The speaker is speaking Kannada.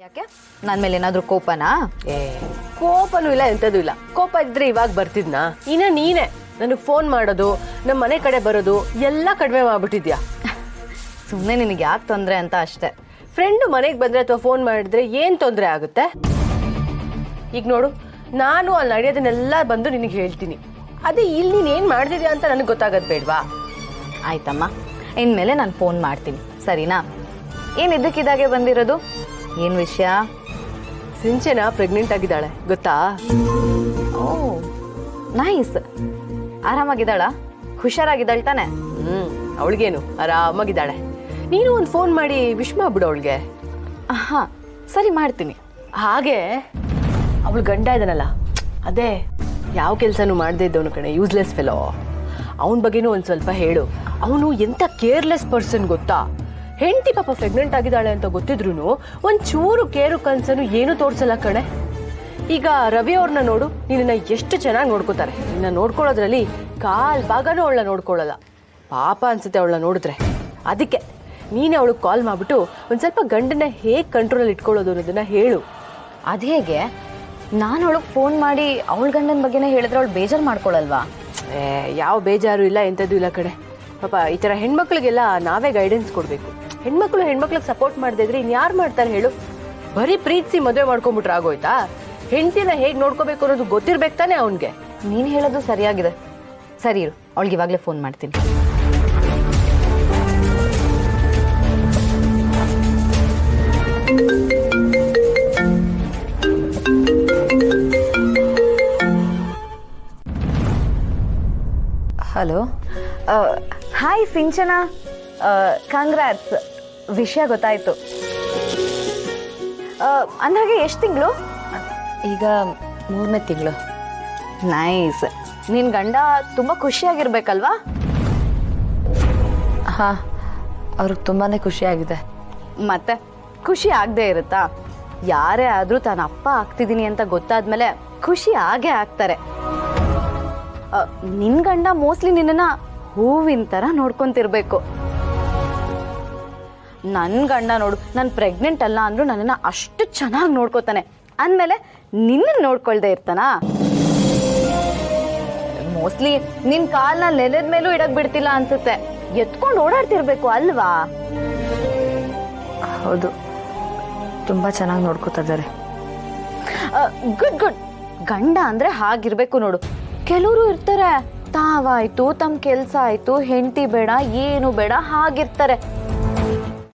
ಯಾಕೆ ನನ್ನ ಮೇಲೆ ಏನಾದರೂ ಕೋಪನಾ? ಕೋಪನೂ ಇಲ್ಲ ಎಂಥದ್ದು ಇಲ್ಲ. ಕೋಪ ಇದ್ರೆ ಇವಾಗ ಬರ್ತಿದ್ನಾ? ನೀನೇ ನನಗೆ ಫೋನ್ ಮಾಡೋದು, ನಮ್ಮ ಮನೆ ಕಡೆ ಬರೋದು ಎಲ್ಲ ಕಡಿಮೆ ಮಾಡ್ಬಿಟ್ಟಿದ್ಯಾ. ಸುಮ್ಮನೆ ನಿನಗೆ ಯಾಕೆ ತೊಂದರೆ ಅಂತ ಅಷ್ಟೇ. ಫ್ರೆಂಡು ಮನೆಗೆ ಬಂದರೆ ಅಥವಾ ಫೋನ್ ಮಾಡಿದ್ರೆ ಏನು ತೊಂದರೆ ಆಗುತ್ತೆ? ಈಗ ನೋಡು, ನಾನು ಅಲ್ಲಿ ನಡೆಯೋದನ್ನೆಲ್ಲ ಬಂದು ನಿನಗೆ ಹೇಳ್ತೀನಿ. ಅದೇ ಇಲ್ಲಿ ನೀನು ಏನು ಮಾಡ್ತಿದ್ಯಾ ಅಂತ ನನಗೆ ಗೊತ್ತಾಗೋದು ಬೇಡವಾ? ಆಯ್ತಮ್ಮ, ಇನ್ಮೇಲೆ ನಾನು ಫೋನ್ ಮಾಡ್ತೀನಿ, ಸರಿನಾ? ಏನು ಇದ್ದಕ್ಕಿದ್ದಾಗೆ ಬಂದಿರೋದು? ಏನು ವಿಷಯ? ಸಿಂಚನಾ ಪ್ರೆಗ್ನೆಂಟ್ ಆಗಿದ್ದಾಳೆ, ಗೊತ್ತಾ? ಓ ನೈಸ್. ಆರಾಮಾಗಿದ್ದಾಳ? ಹುಷಾರಾಗಿದ್ದಾಳೆ ತಾನೆ? ಅವಳಿಗೇನು, ಆರಾಮಾಗಿದ್ದಾಳೆ. ನೀನು ಒಂದು ಫೋನ್ ಮಾಡಿ ವಿಶ್ ಮಾಡ್ಬಿಡು ಅವಳಿಗೆ. ಹಾಂ ಸರಿ, ಮಾಡ್ತೀನಿ. ಹಾಗೆ ಅವಳು ಗಂಡ ಇದ್ದಾನಲ್ಲ, ಅದೇ ಯಾವ ಕೆಲಸನೂ ಮಾಡದೇ ಇದ್ದವನು ಕಣೆ, ಯೂಸ್ಲೆಸ್ ಫೆಲೋ. ಅವನ ಬಗ್ಗೆನೂ ಒಂದು ಸ್ವಲ್ಪ ಹೇಳು. ಅವನು ಎಂಥ ಕೇರ್ಲೆಸ್ ಪರ್ಸನ್ ಗೊತ್ತಾ? ಹೆಂಡತಿ ಪಾಪ ಪ್ರೆಗ್ನೆಂಟ್ ಆಗಿದ್ದಾಳೆ ಅಂತ ಗೊತ್ತಿದ್ರು ಒಂಚೂರು ಕೇರು ಕನ್ಸನು ಏನೂ ತೋರಿಸಲ್ಲ ಕಣೆ. ಈಗ ರವಿ ಅವ್ರನ್ನ ನೋಡು, ನಿನ್ನ ಎಷ್ಟು ಚೆನ್ನಾಗಿ ನೋಡ್ಕೋತಾರೆ. ನಿನ್ನ ನೋಡ್ಕೊಳ್ಳೋದ್ರಲ್ಲಿ ಕಾಲ್ ಭಾಗನೂ ಅವಳನ್ನ ನೋಡ್ಕೊಳ್ಳಲ್ಲ. ಪಾಪ ಅನ್ಸುತ್ತೆ ಅವಳನ್ನ ನೋಡಿದ್ರೆ. ಅದಕ್ಕೆ ನೀನೇ ಅವಳಿಗೆ ಕಾಲ್ ಮಾಡಿಬಿಟ್ಟು ಒಂದು ಸ್ವಲ್ಪ ಗಂಡನ ಹೇಗೆ ಕಂಟ್ರೋಲಲ್ಲಿ ಇಟ್ಕೊಳ್ಳೋದು ಅನ್ನೋದನ್ನ ಹೇಳು. ಅದು ಹೇಗೆ? ನಾನು ಅವಳಿಗೆ ಫೋನ್ ಮಾಡಿ ಅವಳ ಗಂಡನ ಬಗ್ಗೆನೇ ಹೇಳಿದ್ರೆ ಅವಳು ಬೇಜಾರು ಮಾಡ್ಕೊಳ್ಳಲ್ವಾ? ಯಾವ ಬೇಜಾರು ಇಲ್ಲ, ಎಂಥದ್ದು ಇಲ್ಲ ಕಡೆ. ಪಾಪ ಈ ಥರ ಹೆಣ್ಮಕ್ಳಿಗೆಲ್ಲ ನಾವೇ ಗೈಡೆನ್ಸ್ ಕೊಡಬೇಕು. ಹೆಣ್ಮಕ್ಳಿಗೆ ಸಪೋರ್ಟ್ ಮಾಡದೇ ಇದ್ರೆ ಇನ್ಯಾರು ಮಾಡ್ತಾರೆ ಹೇಳು? ಬರೀ ಪ್ರೀತಿಸಿ ಮದುವೆ ಮಾಡ್ಕೊಂಬಿಟ್ರೆ ಆಗೋಯ್ತಾ? ಹೆಂಡತಿನ ಹೇಗೆ ನೋಡ್ಕೋಬೇಕು ಅನ್ನೋದು ಗೊತ್ತಿರ್ಬೇಕು ತಾನೆ ಅವನಿಗೆ. ನೀನು ಹೇಳೋದು ಸರಿಯಾಗಿದೆ. ಸರಿ ಇರು, ಅವಳಿಗೆ ಇವಾಗಲೇ ಫೋನ್ ಮಾಡ್ತೀನಿ. Hello, hi Sinchana, congrats. ವಿಷಯ ಗೊತ್ತಾಯ್ತು. ಅಂದಾಗೆ ಎಷ್ಟು ತಿಂಗಳು? ಈಗ 3ನೇ ತಿಂಗಳು. ನೈಸ್. ನಿನ್ನ ಗಂಡ ತುಂಬ ಖುಷಿಯಾಗಿರ್ಬೇಕಲ್ವಾ? ಹಾಂ, ಅವ್ರಿಗೆ ತುಂಬಾ ಖುಷಿಯಾಗಿದೆ. ಮತ್ತೆ ಖುಷಿ ಆಗದೆ ಇರುತ್ತಾ? ಯಾರೇ ಆದರೂ ತಾನು ಅಪ್ಪ ಆಗ್ತಿದ್ದೀನಿ ಅಂತ ಗೊತ್ತಾದ್ಮೇಲೆ ಖುಷಿ ಆಗೇ ಆಗ್ತಾರೆ. ನಿನ್ನ ಗಂಡ ಮೋಸ್ಟ್ಲಿ ನಿನ್ನನ್ನು ಹೂವಿನ ಥರ ನೋಡ್ಕೊತಿರ್ಬೇಕು. ನನ್ನ ಗಂಡ ನೋಡು, ನಾನು ಪ್ರೆಗ್ನೆಂಟ್ ಅಲ್ಲ ಅಂದರೂ ನನ್ನನ್ನು ಅಷ್ಟು ಚೆನ್ನಾಗಿ ನೋಡ್ಕೋತಾನೆ. ಅಂದಮೇಲೆ ನಿನ್ನನ್ನು ನೋಡ್ಕೊಳ್ದೆ ಇರ್ತಾನಾ? ಮೋಸ್ಟ್ಲಿ ನಿನ್ನ ಕಾಲನ್ನ ನೆಲದ ಮೇಲೂ ಇಡಕ್ ಬಿಡ್ತಿಲ್ಲ ಅನ್ಸುತ್ತೆ. ಎತ್ಕೊಂಡು ಓಡಾಡ್ತಿರ್ಬೇಕು ಅಲ್ವಾ? ಹೌದು, ತುಂಬ ಚೆನ್ನಾಗಿ ನೋಡ್ಕೋತಾ ಇದ್ದಾರೆ. Good good. ಗಂಡ ಅಂದರೆ ಹಾಗಿರ್ಬೇಕು ನೋಡು. ಕೆಲವರು ಇರ್ತಾರೆ, ತಾವಾಯ್ತು, ತಮ್ಮ ಕೆಲಸ ಆಯ್ತು, ಹೆಂಡತಿ ಬೇಡ, ಏನು ಬೇಡ, ಹಾಗಿರ್ತಾರೆ.